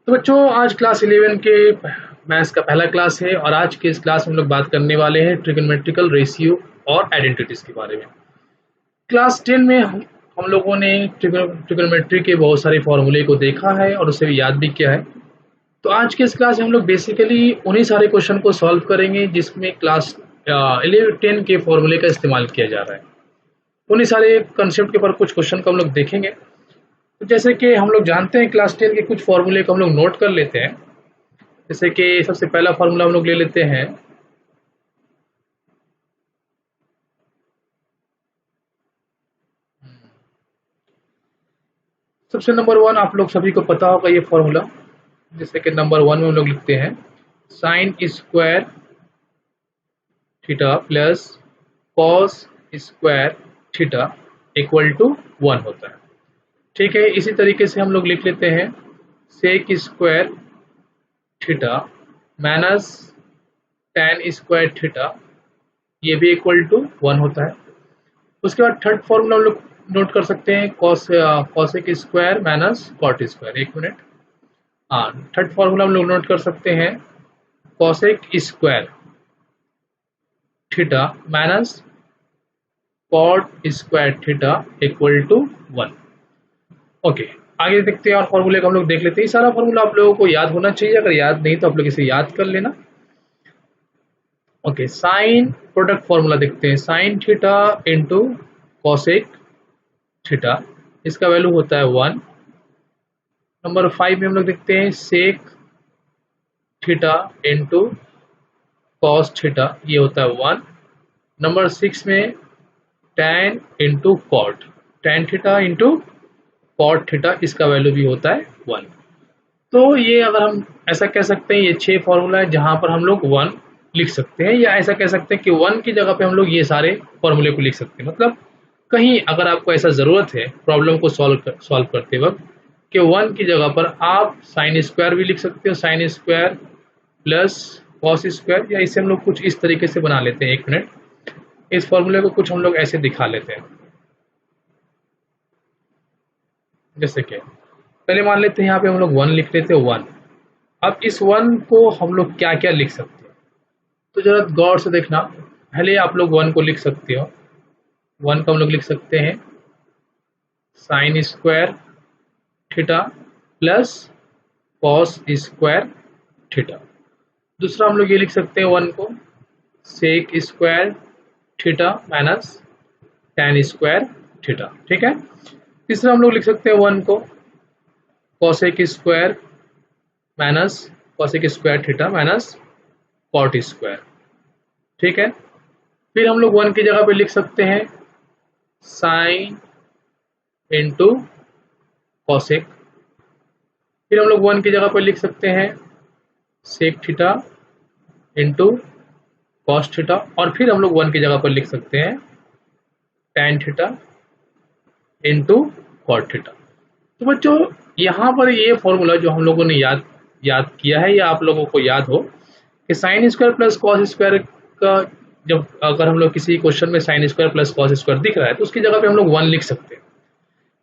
तो बच्चों आज क्लास 11 के मैथ्स का पहला क्लास है और आज के इस क्लास में हम लोग बात करने वाले हैं ट्रिग्नोमेट्रिकल रेशियो और आइडेंटिटीज के बारे में। क्लास 10 में हम लोगों ने ट्रिग्नोमेट्री के बहुत सारे फॉर्मूले को देखा है और उसे याद भी किया है। तो आज के इस क्लास में हम लोग बेसिकली उन्हीं सारे क्वेश्चन को सॉल्व करेंगे जिसमें क्लास 10 के फॉर्मूले का इस्तेमाल किया जा रहा है। उन्हीं सारे कंसेप्ट के ऊपर कुछ क्वेश्चन को हम लोग देखेंगे। तो जैसे कि हम लोग जानते हैं क्लास 10 के कुछ फॉर्मूले को हम लोग नोट कर लेते हैं। जैसे कि सबसे पहला फॉर्मूला हम लोग ले लेते हैं सबसे नंबर 1, आप लोग सभी को पता होगा ये फॉर्मूला। जैसे कि नंबर 1 में हम लोग लिखते हैं sin square theta plus cos square theta equal to 1 होता है। ठीक है, इसी तरीके से हम लोग लिख लेते हैं sec square theta minus tan square theta, ये भी इक्वल टू 1 होता है। उसके बाद थर्ड फॉर्मूला हम लोग नोट कर सकते हैं cosec square minus cot square. एक मिनट, हाँ, थर्ड फॉर्मूला हम लोग नोट कर सकते हैं cosec square theta minus cot square theta equal to 1। Okay, आगे देखते हैं और फॉर्मूले को हम लोग देख लेते हैं। सारा फॉर्मूला आप लोगों को याद होना चाहिए, अगर याद नहीं तो आप लोग इसे याद कर लेना। ओके, साइन प्रोडक्ट फॉर्मूला देखते हैं sine theta into cosec theta, इसका वैल्यू होता है 1। नंबर 5 में हम लोग देखते हैं sec theta into cos theta, ये होता है 1। नंबर 6 में tan into cot, tan theta into cot theta, इसका वैल्यू भी होता है 1। तो ये अगर हम ऐसा कह सकते हैं ये 6 फॉर्मूला है जहां पर हम लोग 1 लिख सकते हैं, या ऐसा कह सकते हैं कि 1 की जगह पे हम लोग ये सारे फॉर्मूले को लिख सकते हैं। मतलब कहीं अगर आपको ऐसा ज़रूरत है प्रॉब्लम को सॉल्व करते वक्त कि 1 की जगह पर आप साइन स्क्वायर भी लिख सकते हो, sign square plus cos square, या इसे हम लोग कुछ इस तरीके से बना लेते हैं। एक मिनट, इस फॉर्मूले को कुछ हम लोग ऐसे दिखा लेते हैं। जैसे कि पहले मान लेते हैं यहाँ पे हम लोग 1 लिख लेते हैं 1। अब इस 1 को हम लोग क्या क्या लिख सकते हैं, तो जरा गौर से देखना। पहले आप लोग 1 को लिख सकते हो, 1 को हम लोग लिख सकते हैं sin square theta plus cos square theta. दूसरा हम लोग ये लिख सकते हैं 1 को sec square theta minus tan square theta. ठीक है, तीसरा हम लोग लिख सकते हैं 1 को cosec square minus cosec square theta minus cot square. ठीक है, फिर हम लोग 1 की जगह पे लिख सकते हैं साइन इंटू कॉसेक, फिर हम लोग 1 की जगह पे लिख सकते हैं sec theta into cos theta, और फिर हम लोग 1 की जगह पर लिख सकते हैं tan theta into cot theta. तो बच्चों यहाँ पर ये फॉर्मूला जो हम लोगों ने याद किया है, या आप लोगों को याद हो कि sin square plus cos square का, जब अगर हम लोग किसी क्वेश्चन में sign square plus cos square दिख रहा है तो उसकी जगह पे हम लोग 1 लिख सकते हैं।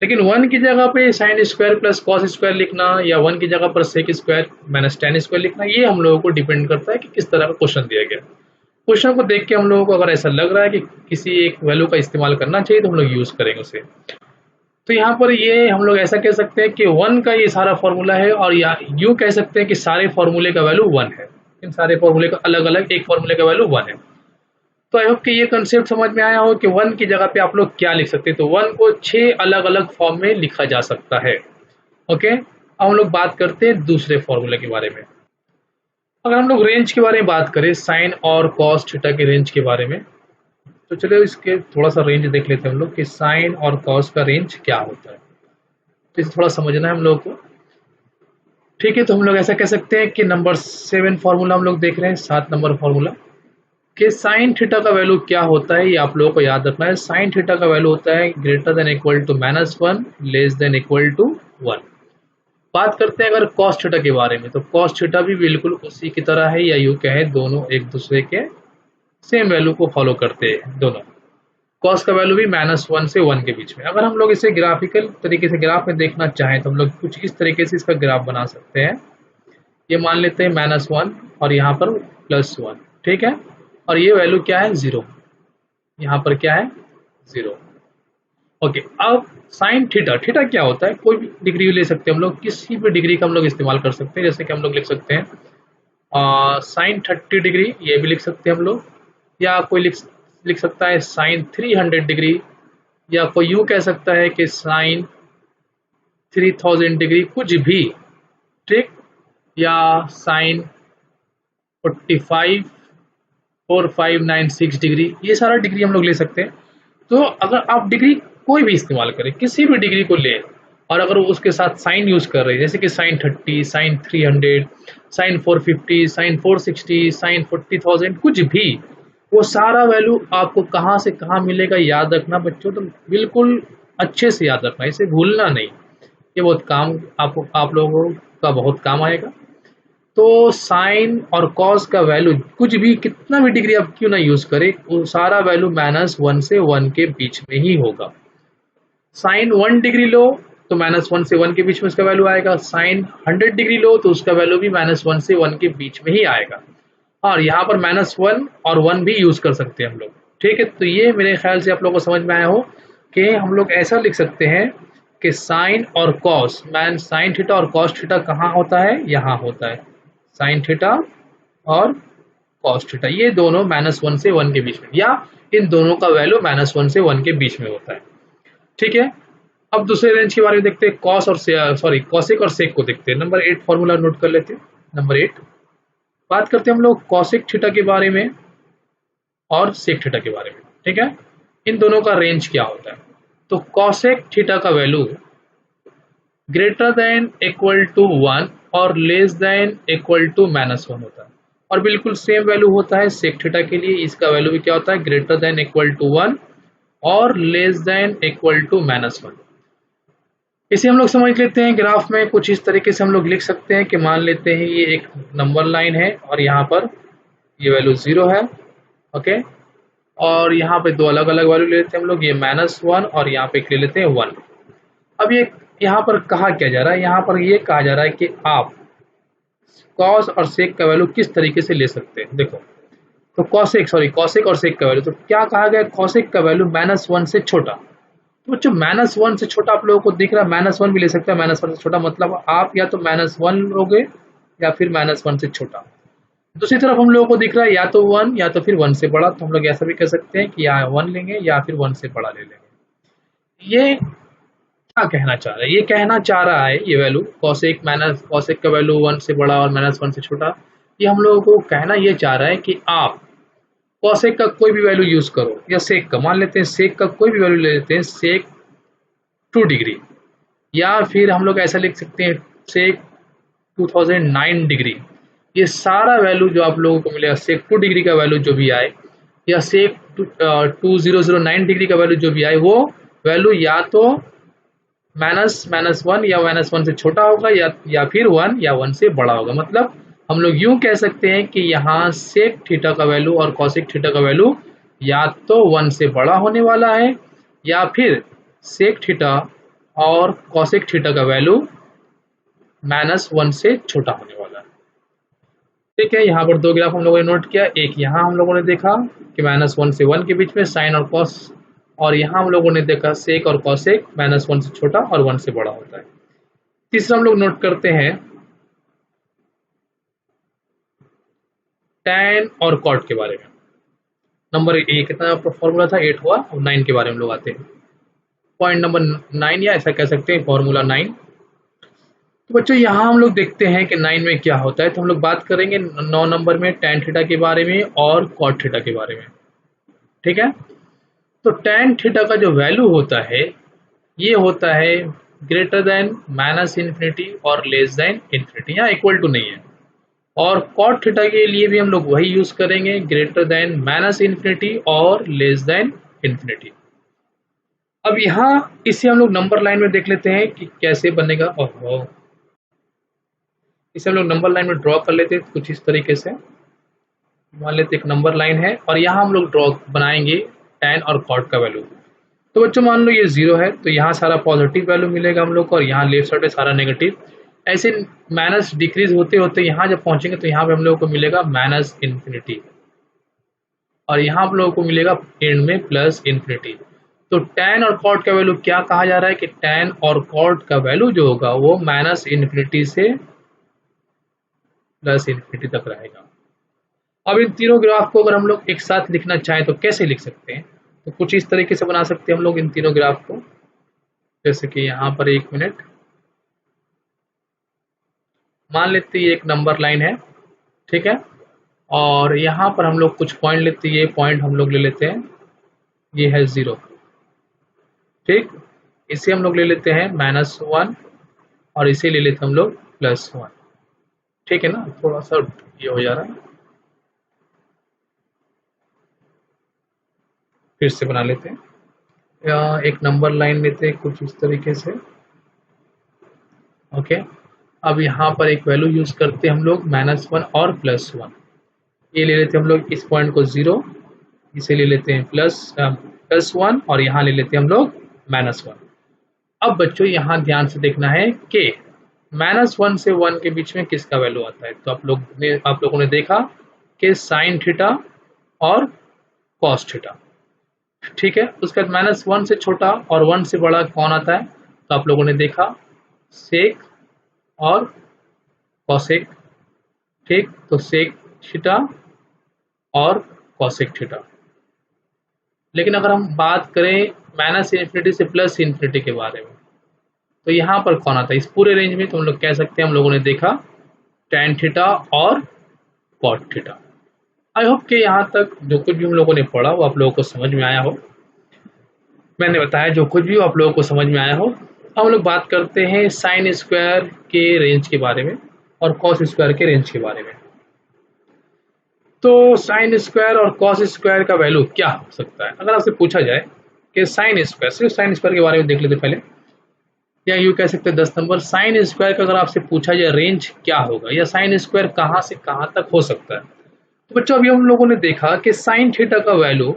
लेकिन 1 की जगह पे sin square plus cos square लिखना या 1 की जगह पर sec square minus tan square लिखना, ये हम लोगों को डिपेंड करता है कि किस तरह का क्वेश्चन दिया गया। क्वेश्चन को देख के हम लोगों को अगर ऐसा लग रहा है कि किसी एक वैल्यू का इस्तेमाल करना चाहिए तो हम लोग यूज करेंगे उसे। तो यहाँ पर ये हम लोग ऐसा कह सकते हैं कि 1 का ये सारा फॉर्मूला है, और या यूँ कह सकते हैं कि सारे फॉर्मूले का वैल्यू 1 है। इन सारे फॉर्मूले का अलग अलग एक फॉर्मूले का वैल्यू 1 है। तो आई होप कि ये कंसेप्ट समझ में आया हो कि 1 की जगह पे आप लोग क्या लिख सकते हैं। तो 1 को 6 अलग अलग फॉर्म में लिखा जा सकता है। ओके, अब हम लोग बात करते हैं दूसरे फॉर्मूले के बारे में। अगर हम लोग रेंज के बारे में बात करें, साइन और कॉस थीटा के रेंज के बारे में, तो चलिए इसके थोड़ा सा रेंज देख लेते हैं हम लोग कि साइन और कॉस का रेंज क्या होता है। तो इसे थोड़ा समझना है हम लोग को। ठीक है, तो हम लोग ऐसा कह सकते हैं कि नंबर 7 फॉर्मूला हम लोग देख रहे हैं, 7 नंबर फॉर्मूला कि साइन थीटा का वैल्यू क्या होता है, ये आप लोगों को याद रखना है। साइन थीटा का वैल्यू होता है greater than equal to -1 less than equal to 1। बात करते हैं अगर कॉस थीटा के बारे में, तो कॉस थीटा भी बिल्कुल उसी की तरह है, या यूँ कहें दोनों एक दूसरे के सेम वैल्यू को फॉलो करते हैं दोनों। कॉस का वैल्यू भी -1 से 1 के बीच में। अगर हम लोग इसे ग्राफिकल तरीके से ग्राफ में देखना चाहें तो हम लोग कुछ इस तरीके से इसका ग्राफ बना सकते हैं। ये मान लेते हैं -1 और यहाँ पर +1, ठीक है। और ये वैल्यू क्या है 0, यहाँ पर क्या है 0। ओके, अब साइन थीटा, थीटा क्या होता है, कोई भी डिग्री ले सकते हैं हम लोग, किसी भी डिग्री का हम लोग इस्तेमाल कर सकते हैं। जैसे कि हम लोग लिख सकते हैं साइन 30 डिग्री, ये भी लिख सकते हैं हम लोग, या कोई लिख सकता है साइन 300 डिग्री, या कोई यूँ कह सकता है कि साइन 3000 डिग्री, कुछ भी, ठीक। या साइन 45 4596 डिग्री, ये सारा डिग्री हम लोग ले सकते हैं। तो अगर आप डिग्री कोई भी इस्तेमाल करें, किसी भी डिग्री को लें, और अगर वो उसके साथ साइन यूज कर रहे हैं, जैसे कि sin 30, sin 300, sin 450, sin 460, sin 40,000, कुछ भी, वो सारा वैल्यू आपको कहाँ से कहाँ मिलेगा याद रखना बच्चों, तो बिल्कुल अच्छे से याद रखना, इसे भूलना नहीं। ये बहुत काम आप लोगों का बहुत काम आएगा। तो साइन और कॉस का वैल्यू कुछ भी, कितना भी डिग्री आप क्यों ना यूज करें, वो सारा वैल्यू -1 से 1 के बीच में ही होगा। साइन 1 डिग्री लो तो -1 से 1 के बीच में उसका वैल्यू आएगा। साइन 100 डिग्री लो तो उसका वैल्यू भी -1 से 1 के बीच में ही आएगा। और यहाँ पर -1 और 1 भी यूज कर सकते हैं हम लोग, ठीक है। तो ये मेरे ख्याल से आप लोगों को समझ में आया हो कि हम लोग ऐसा लिख सकते हैं कि साइन और कॉस, साइन थीटा और कॉस थीटा कहाँ होता है, यहाँ होता है। साइन थीटा और कॉस थीटा, ये दोनों -1 से 1 के बीच में, या इन दोनों का वैल्यू -1 से 1 के बीच में होता है, ठीक है। अब दूसरे रेंज के बारे में देखते हैं, कॉस और कॉसेक और सेक को देखते हैं। नंबर 8 फॉर्मूला नोट कर लेते हैं। नंबर 8 बात करते हैं हम लोग कॉसेक थीटा के बारे में और सेक थीटा के बारे में, ठीक है। इन दोनों का रेंज क्या होता है, तो कॉसेक थीटा का value greater than equal to 1 और लेस देन इक्वल टू -1 होता है, और बिल्कुल सेम वैल्यू होता है सेक थीटा के लिए। इसका वैल्यू भी क्या होता है, ग्रेटर देन इक्वल टू 1 और लेस देन इक्वल टू -1। इसे हम लोग समझ लेते हैं ग्राफ में, कुछ इस तरीके से हम लोग लिख सकते हैं कि मान लेते हैं ये एक नंबर लाइन है और यहाँ पर ये वैल्यू 0 है, ओके। और यहाँ पे दो अलग अलग वैल्यू ले लेते हैं हम लोग, ये -1 और यहाँ पे ले लेते हैं 1। अब ये यहाँ पर कहा क्या जा रहा है, यहाँ पर ये कहा जा रहा है कि आप कॉस और सेक का वैल्यू किस तरीके से ले सकते हैं। देखो, तो कॉसेक और सेक का वैल्यू, तो क्या कहा गया, कॉसेक का वैल्यू -1 से छोटा। तो बच्चों -1 से छोटा आप लोगों को दिख रहा है, -1 भी ले सकते हैं, -1 से छोटा मतलब आप या तो -1 लोगे या फिर -1 से छोटा। दूसरी तरफ हम लोगों को दिख रहा है या तो 1 या तो फिर 1 से बड़ा, तो हम लोग ऐसा भी कह सकते हैं कि या 1 लेंगे या फिर 1 से बड़ा ले लेंगे। ये क्या कहना चाह रहा है, ये कहना चाह रहा है ये वैल्यू कॉसेक का वैल्यू 1 से बड़ा और -1 से छोटा, ये हम लोगों को कहना ये चाह रहा है कि आप कॉसेक का कोई भी वैल्यू यूज करो, या सेक का, मान लेते हैं सेक का कोई भी वैल्यू ले लेते हैं, सेक 2 डिग्री, या फिर हम लोग ऐसा लिख सकते हैं सेक 2009 डिग्री। ये सारा वैल्यू जो आप लोगों को मिलेगा, सेक 2 डिग्री का वैल्यू जो भी आए, या सेक 2009 डिग्री का वैल्यू जो भी आए, वो वैल्यू या तो -1 या -1 से छोटा होगा या फिर 1 या 1 से बड़ा होगा। मतलब हम लोग यूं कह सकते हैं कि यहाँ सेक थीटा का वैल्यू और कॉसेक थीटा का वैल्यू या तो 1 से बड़ा होने वाला है, या फिर सेक थीटा और कॉसेक थीटा का वैल्यू -1 से छोटा होने वाला है, ठीक है। यहाँ पर दो ग्राफ हम लोगों ने नोट किया, एक यहाँ हम लोगों ने देखा कि -1 से 1 के बीच में साइन और कॉस, और यहाँ हम लोगों ने देखा सेक और कॉसेक -1 से छोटा और 1 से बड़ा होता है। तीसरा हम लोग नोट करते हैं टैन और कॉट के बारे में। नंबर 1 कितना फॉर्मूला था, 8 हुआ, और 9 के बारे में हम लोग आते हैं। पॉइंट नंबर 9, या ऐसा कह सकते हैं फॉर्मूला 9। तो बच्चों यहाँ हम लोग देखते हैं कि 9 में क्या होता है, तो हम लोग बात करेंगे 9 नंबर में टैन थीटा के बारे में और कॉट थीटा के बारे में, ठीक है। तो टैन थीटा का जो वैल्यू होता है ये होता है ग्रेटर देन -इन्फिनिटी और लेस देन इन्फिनिटी, यहाँ इक्वल टू नहीं है। और कॉट थीटा के लिए भी हम लोग वही यूज करेंगे, ग्रेटर देन -इन्फिनिटी और लेस देन इन्फिनिटी। अब यहाँ इसे हम लोग नंबर लाइन में देख लेते हैं कि कैसे बनेगा। ओहो, इसे हम लोग नंबर लाइन में ड्रॉ कर लेते हैं कुछ इस तरीके से। मान लेते एक नंबर लाइन है और यहाँ हम लोग ड्रॉ बनाएंगे टैन और कॉट का वैल्यू। तो बच्चों मान लो ये 0 है, तो यहाँ सारा पॉजिटिव वैल्यू मिलेगा हम लोग को, और यहाँ लेफ्ट साइड में सारा नेगेटिव। ऐसे माइनस डिक्रीज होते होते यहाँ जब पहुंचेंगे तो यहाँ पे हम लोगों को मिलेगा माइनस इन्फिनिटी, और यहाँ आप लोगों को मिलेगा एंड में प्लस इन्फिनिटी। तो tan और cot का वैल्यू क्या कहा जा रहा है कि tan और cot का वैल्यू जो होगा वो माइनस इन्फिनिटी से प्लस इन्फिनिटी तक रहेगा। अब इन तीनों ग्राफ को अगर हम लोग एक साथ लिखना चाहें तो कैसे लिख सकते हैं? तो कुछ इस तरीके से बना सकते हैं हम लोग इन तीनों ग्राफ को, जैसे कि यहाँ पर 1 मिनट मान लेते हैं ये एक नंबर लाइन है, ठीक है, और यहाँ पर हम लोग कुछ पॉइंट लेते हैं, ये पॉइंट हम लोग ले लेते हैं, ये है 0, ठीक, इसे हम लोग ले लेते हैं -1 और इसे ले लेते हैं हम लोग +1, ठीक है ना। थोड़ा सा ये हो जा रहा है, फिर से बना लेते हैं, एक नंबर लाइन लेते हैं कुछ इस तरीके से, ओके। अब यहाँ पर एक वैल्यू यूज करते हैं हम लोग -1 और +1, ये ले लेते हैं हम लोग इस पॉइंट को 0, इसे ले लेते हैं +1 और यहाँ ले लेते हैं हम लोग -1। अब बच्चों यहाँ ध्यान से देखना है कि -1 से 1 के बीच में किसका वैल्यू आता है। तो आप लोगों ने देखा कि साइन थीटा और कॉस थीटा, ठीक है। उसके बाद -1 से छोटा और 1 से बड़ा कौन आता है? तो आप लोगों ने देखा सेक और कॉसेक, ठीक। तो सेक थीटा और कॉसेक थीटा। लेकिन अगर हम बात करें -इन्फिनिटी से +इन्फिनिटी के बारे में, तो यहाँ पर कौन आता है इस पूरे रेंज में? तो हम लोग कह सकते हैं हम लोगों ने देखा tan थीटा और cot थीटा। आई होप कि यहाँ तक जो कुछ भी हम लोगों ने पढ़ा वो आप लोगों को समझ में आया हो। मैंने बताया जो कुछ भी आप लोगों को समझ में आया हो। हम लोग बात करते हैं साइन स्क्वायर के रेंज के बारे में और कॉस स्क्वायर के रेंज के बारे में। तो साइन स्क्वायर और कॉस स्क्वायर का वैल्यू क्या हो सकता है? अगर आपसे पूछा जाए कि साइन स्क्वायर, सिर्फ साइन स्क्वायर के बारे में देख लेते पहले, या यूँ कह सकते हैं 10 नंबर, साइन स्क्वायर का अगर आपसे पूछा जाए रेंज क्या होगा या साइन स्क्वायर कहाँ से कहाँ तक हो सकता है, तो बच्चों अभी हम लोगों ने देखा कि साइन थीटा का वैल्यू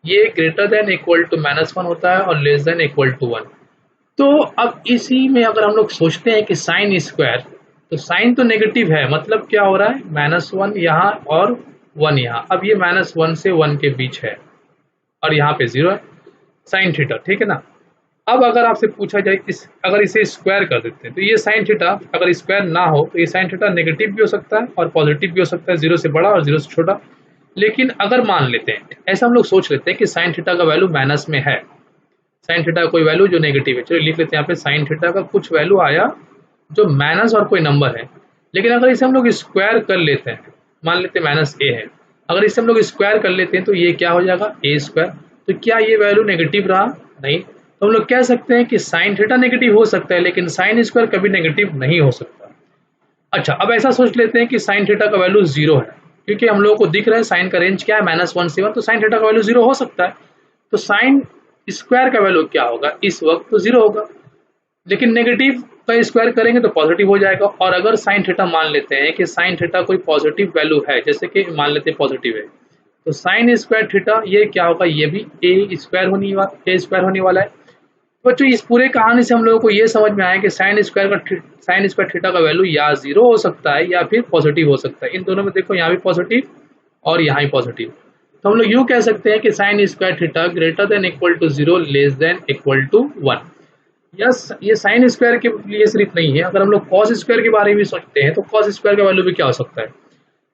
ये ग्रेटर देन इक्वल टू -1 होता है और लेस देन इक्वल टू 1। तो अब इसी में अगर हम लोग सोचते हैं कि साइन स्क्वायर, तो साइन तो नेगेटिव है, मतलब क्या हो रहा है -1 यहाँ और 1 यहाँ। अब ये -1 से 1 के बीच है और यहाँ पे 0 है साइन थीटा, ठीक है ना। अब अगर आपसे पूछा जाए अगर इसे स्क्वायर कर देते हैं तो ये साइन थीटा अगर स्क्वायर ना हो तो ये साइन थीटा नेगेटिव भी हो सकता है और पॉजिटिव भी हो सकता है, 0 से बड़ा और 0 से छोटा। लेकिन अगर मान लेते हैं, ऐसा हम लोग सोच लेते हैं कि साइन थीटा का वैल्यू माइनस में है, साइन थीटा का कोई वैल्यू जो नेगेटिव है, चलिए लिख लेते हैं यहाँ पे साइन थीटा का कुछ वैल्यू आया जो माइनस और कोई नंबर है। लेकिन अगर इसे हम लोग स्क्वायर कर लेते हैं, मान लेते हैं -a है, अगर इसे हम लोग स्क्वायर कर लेते हैं तो ये क्या हो जाएगा a²। तो क्या ये वैल्यू नेगेटिव रहा? नहीं। तो हम लोग कह सकते हैं कि साइन थीटा नेगेटिव हो सकता है लेकिन साइन स्क्वायर कभी नेगेटिव नहीं हो सकता। अच्छा, अब ऐसा सोच लेते हैं कि साइन थीटा का वैल्यू 0 है, क्योंकि हम लोगों को दिख रहा है साइन का रेंज क्या है -1 से 1, तो साइन थीटा का वैल्यू 0 हो सकता है। तो साइन स्क्वायर का वैल्यू क्या होगा इस वक्त? तो 0 होगा। लेकिन नेगेटिव का स्क्वायर करेंगे तो पॉजिटिव हो जाएगा। और अगर साइन थीटा मान लेते हैं कि साइन थीटा कोई पॉजिटिव वैल्यू है, जैसे कि मान लेते हैं पॉजिटिव है, तो साइन स्क्वायर थीटा ये क्या होगा? ये भी a स्क्वायर होने वाला है। बच्चों इस पूरे कहानी से हम लोगों को ये समझ में आया कि साइन स्क्वायर थीटा का वैल्यू या 0 हो सकता है या फिर पॉजिटिव हो सकता है। इन दोनों में देखो, यहाँ भी पॉजिटिव और यहाँ ही पॉजिटिव। तो हम लोग यूँ कह सकते हैं कि sin square theta greater than equal to 0 less than equal to 1। Yes, ये साइन स्क्वायर के लिए सिर्फ नहीं है, अगर हम लोग कॉस स्क्वायर के बारे में सोचते हैं तो कॉस स्क्वायर का वैल्यू भी क्या हो सकता है?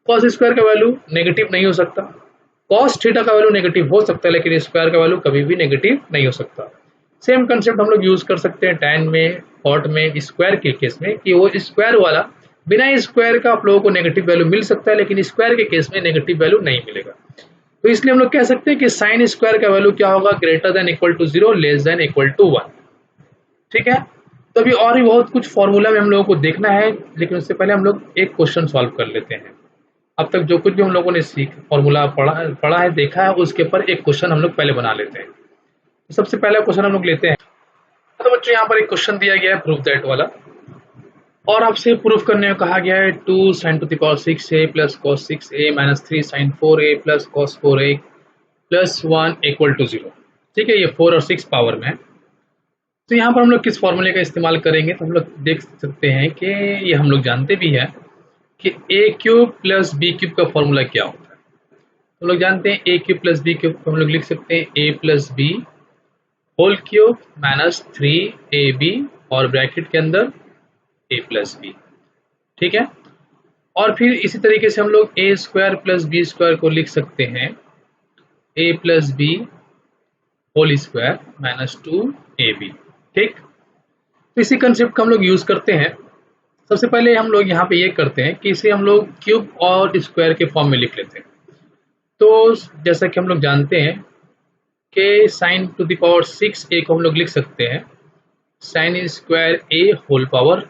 कॉस स्क्वायर का वैल्यू नेगेटिव नहीं हो सकता। कॉस थीटा का वैल्यू नेगेटिव हो सकता है लेकिन स्क्वायर का वैल्यू कभी भी नेगेटिव नहीं हो सकता। सेम कंसेप्ट हम लोग यूज कर सकते हैं tan में, cot में, स्क्वायर के केस में, कि वो स्क्वायर वाला बिना स्क्वायर का आप लोगों को नेगेटिव वैल्यू मिल सकता है लेकिन स्क्वायर के केस में नेगेटिव वैल्यू नहीं मिलेगा। तो इसलिए हम लोग कह सकते हैं कि साइन स्क्वायर का वैल्यू क्या होगा? Greater than equal to 0 less than equal to 1। ठीक है, तो अभी और भी बहुत कुछ फॉर्मूला में हम लोगों को देखना है, लेकिन उससे पहले हम लोग एक क्वेश्चन सॉल्व कर लेते हैं। अब तक जो कुछ भी हम लोगों ने फॉर्मूला पढ़ा है, देखा है, उसके ऊपर एक क्वेश्चन हम लोग पहले बना लेते हैं। तो सबसे पहला क्वेश्चन हम लोग लेते हैं। तो बच्चों यहाँ पर एक क्वेश्चन दिया गया है प्रूफ दैट वाला, और आपसे प्रूफ करने को कहा गया है 2 sin to the power 6a plus cos 6a minus 3 sin 4a plus cos 4a plus 1 equal to 0। ठीक है, ये 4 और 6 पावर में है। तो यहाँ पर हम लोग किस फॉर्मूले का इस्तेमाल करेंगे, तो हम लोग देख सकते हैं कि ये हम लोग जानते भी हैं कि A cube plus B cube का फॉर्मूला क्या होता है। हम लोग जानते हैं A cube plus B cube को हम लोग लिख सकते हैं A plus B whole cube minus 3ab और ब्रैकेट के अंदर ए प्लस बी। ठीक है, और फिर इसी तरीके से हम लोग A square plus B square को लिख सकते हैं A plus B whole square minus 2ab। ठीक, तो इसी कंसेप्ट का हम लोग यूज करते हैं। सबसे पहले हम लोग यहाँ पे ये करते हैं कि इसे हम लोग क्यूब और स्क्वायर के फॉर्म में लिख लेते हैं। तो जैसा कि हम लोग जानते हैं कि sign to the power 6a को हम लोग लिख सकते हैं sin square a whole power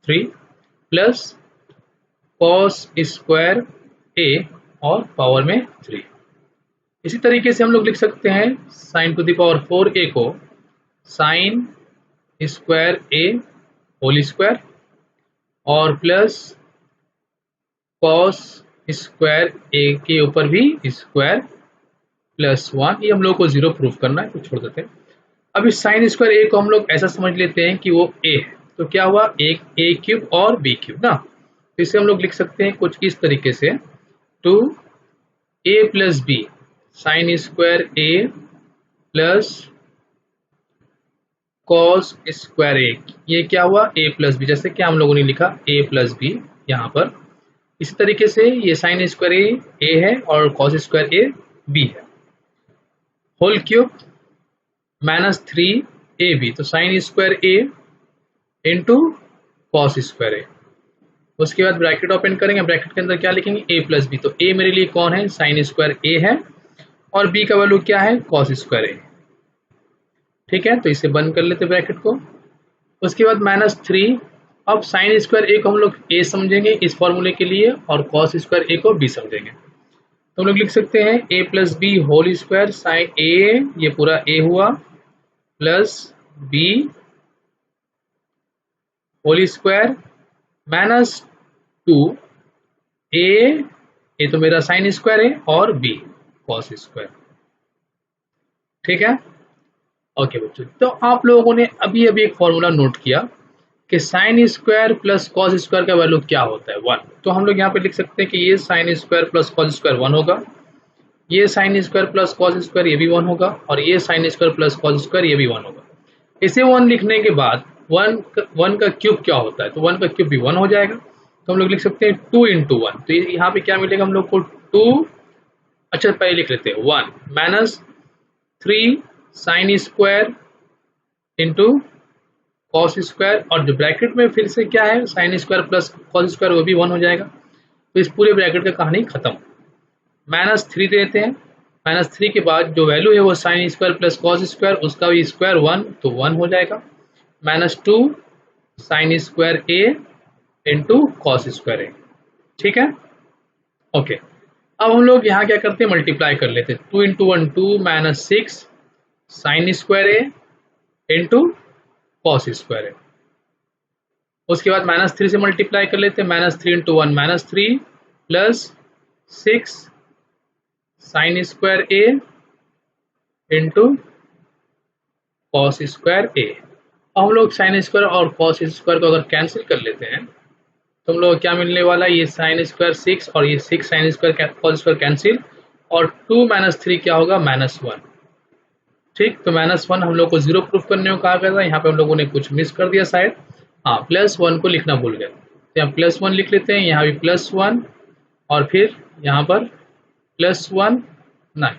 3 plus cos square a और पावर में 3। इसी तरीके से हम लोग लिख सकते हैं sign to the power 4a को sin square a whole square और प्लस कॉस स्क्वायर a के ऊपर भी स्क्वायर प्लस 1। ये हम लोग को 0 प्रूफ करना है, तो छोड़ देते हैं। अब इस साइन स्क्वायर a को हम लोग ऐसा समझ लेते हैं कि वो a है, तो क्या हुआ, एक a क्यूब और b क्यूब ना। तो इसे हम लोग लिख सकते हैं कुछ इस तरीके से 2a plus b sin square a plus cos square a। ये क्या हुआ, a प्लस बी, जैसे कि हम लोगों ने लिखा a प्लस बी यहाँ पर। इसी तरीके से ये साइन स्क्वायर a है और कॉस स्क्वायर a b है, होल क्यूब माइनस 3ab, तो sign square a into cos square a। उसके बाद ब्रैकेट ओपन करेंगे, ब्रैकेट के अंदर क्या लिखेंगे, a प्लस बी। तो a मेरे लिए कौन है, साइन स्क्वायर a है और b का वैल्यू क्या है, कॉस स्क्वायर a। ठीक है, तो इसे बंद कर लेते ब्रैकेट को। उसके बाद माइनस 3, अब साइन स्क्वायर a को हम लोग a समझेंगे इस फॉर्मूले के लिए और कॉस स्क्वायर a को b समझेंगे। तो हम लोग लिख सकते हैं a plus B whole square sin a, ये पूरा a हुआ, plus b whole square minus 2a, ये तो मेरा साइन स्क्वायर है, और b कॉस स्क्वायर। ठीक है, ओके बच्चों, तो आप लोगों ने अभी अभी एक फॉर्मूला नोट किया कि sin square plus cos square का वैल्यू क्या होता है, 1। तो हम लोग यहाँ पे लिख सकते हैं कि ये sin square plus cos square 1 होगा, ये sin square plus cos square ये भी 1 होगा, और ये sin square plus cos square ये भी 1 होगा। इसे 1 लिखने के बाद 1 का क्यूब क्या होता है, तो 1 का क्यूब भी 1 हो जाएगा। तो हम लोग लिख सकते हैं 2 इंटू 1। तो यहाँ पे क्या मिलेगा हम लोग को, 2, अच्छा पहले लिख लेते हैं 1 minus 3 sine square into cos square, और जो ब्रैकेट में फिर से क्या है, sign square plus cos square, वो भी 1 हो जाएगा। तो इस पूरे ब्रैकेट का कहानी खत्म। माइनस 3 देते हैं, माइनस 3 के बाद जो वैल्यू है वो sign square plus cos square, उसका भी स्क्वायर 1, तो 1 हो जाएगा। Minus 2 sign square a into cos square a। ठीक है, ओके। अब हम लोग यहाँ क्या करते हैं, मल्टीप्लाई कर लेते हैं। 2 into 1 2 minus 6 sign square a into cos square a। उसके बाद माइनस 3 से मल्टीप्लाई कर लेते हैं, minus 3 into 1 minus 3 plus 6 sign square a into cos square a। अब हम लोग साइन स्क्वायर और कॉस स्क्वायर को अगर कैंसिल कर लेते हैं तो हम लोग क्या मिलने वाला है, ये साइन स्क्वायर 6 और ये 6 sine square cos square cancel, और 2 माइनस 3 क्या होगा, माइनस 1। ठीक, तो माइनस 1 हम लोग को 0 प्रूफ करने को कहा गया था, यहाँ पे हम लोगों ने कुछ मिस कर दिया शायद, हाँ प्लस 1 को लिखना भूल गए। तो यहाँ प्लस 1 लिख लेते हैं, यहाँ भी प्लस 1 और फिर यहाँ पर प्लस 1 नहीं,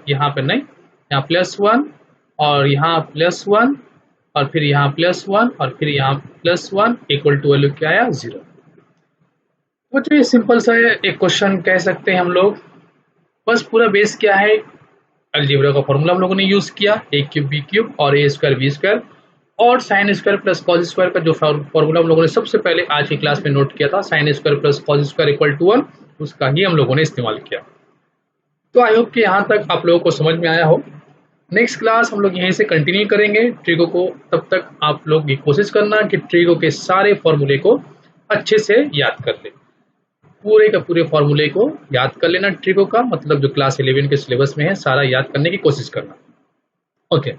यहाँ पर नहीं, यहाँ प्लस 1 और यहाँ प्लस 1 और फिर यहाँ प्लस 1 और फिर यहाँ प्लस 1 इक्वल टू वैल्यू क्या आया, 0। तो ये सिंपल सा एक क्वेश्चन कह सकते हैं हम लोग। बस पूरा बेस क्या है, अलजेब्रा का फॉर्मूला हम लोगों ने यूज किया, a क्यूब b क्यूब और a स्क्वायर b स्क्वायर, और sign square plus cos square का जो फॉर्मूला हम लोगों ने सबसे पहले आज की क्लास में नोट किया था, sin square plus cos square equal to 1, उसका ही हम लोगों ने इस्तेमाल किया। तो आई होप कि यहाँ तक आप लोगों को समझ में आया हो। नेक्स्ट क्लास हम लोग यहीं से कंटिन्यू करेंगे ट्रिगो को। तब तक आप लोग ये कोशिश करना कि ट्रिगो के सारे फॉर्मूले को अच्छे से याद कर ले, पूरे का पूरे फॉर्मूले को याद कर लेना। ट्रिगो का मतलब जो क्लास 11 के सिलेबस में है सारा याद करने की कोशिश करना। ओके।